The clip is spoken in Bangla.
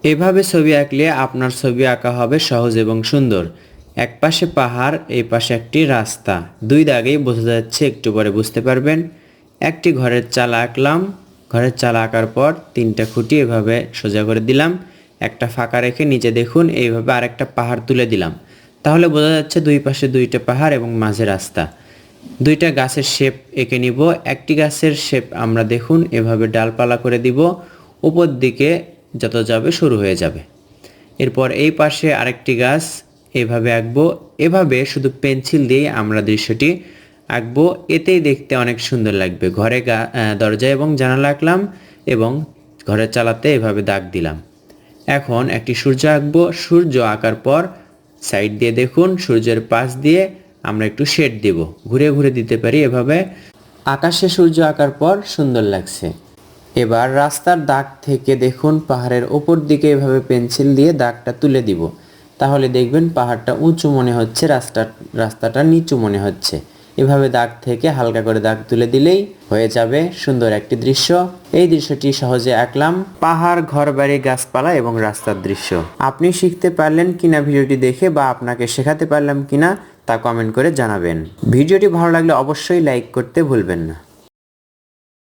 এভাবে ছবি আঁকলে আপনার ছবি আঁকা হবে সহজ এবং সুন্দর। এক পাশে পাহাড়, এই পাশে একটি রাস্তা, দুই দাগেই বোঝা যাচ্ছে, একটু পরে বুঝতে পারবেন। একটি ঘরের চালা আঁকলাম, ঘরের চালা আঁকার পর তিনটা খুঁটি এভাবে সোজা করে দিলাম, একটা ফাঁকা রেখে নিচে দেখুন এইভাবে আরেকটা পাহাড় তুলে দিলাম। তাহলে বোঝা যাচ্ছে দুই পাশে দুইটা পাহাড় এবং মাঝে রাস্তা। দুইটা গাছের শেপ এঁকে নিব। একটি গাছের শেপ আমরা দেখুন এভাবে ডালপালা করে দিব, উপর দিকে যত যাবে শুরু হয়ে যাবে। এরপর এই পাশে আরেকটি গাছ এভাবে আঁকবো। এভাবে শুধু পেন্সিল দিয়ে আমরা দৃশ্যটি আঁকবো, এতেই দেখতে অনেক সুন্দর লাগবে। ঘরে দরজা এবং জানালা আঁকলাম এবং ঘরের চালাতে এভাবে দাগ দিলাম। এখন একটি সূর্য আঁকবো। সূর্য আঁকার পর সাইড দিয়ে দেখুন সূর্যের পাশ দিয়ে আমরা একটু শেড দেব, ঘুরে ঘুরে দিতে পারি এভাবে। আকাশে সূর্য আঁকার পর সুন্দর লাগছে। এবার রাস্তার দাগ থেকে দেখুন পাহাড়ের ওপর দিকে এভাবে পেন্সিল দিয়ে দাগটা তুলে দিব। তাহলে দেখবেন পাহাড়টা উঁচু মনে হচ্ছে, রাস্তাটা নিচু মনে হচ্ছে। এভাবে দাগ থেকে হালকা করে দাগ তুলে দিলেই হয়ে যাবে সুন্দর একটি দৃশ্য। এই দৃশ্যটি সহজে আঁকলাম, পাহাড়, ঘরবাড়ি, গাছপালা এবং রাস্তার দৃশ্য। আপনি শিখতে পারলেন কিনা ভিডিওটি দেখে, বা আপনাকে শেখাতে পারলাম কিনা তা কমেন্ট করে জানাবেন। ভিডিওটি ভালো লাগলে অবশ্যই লাইক করতে ভুলবেন না।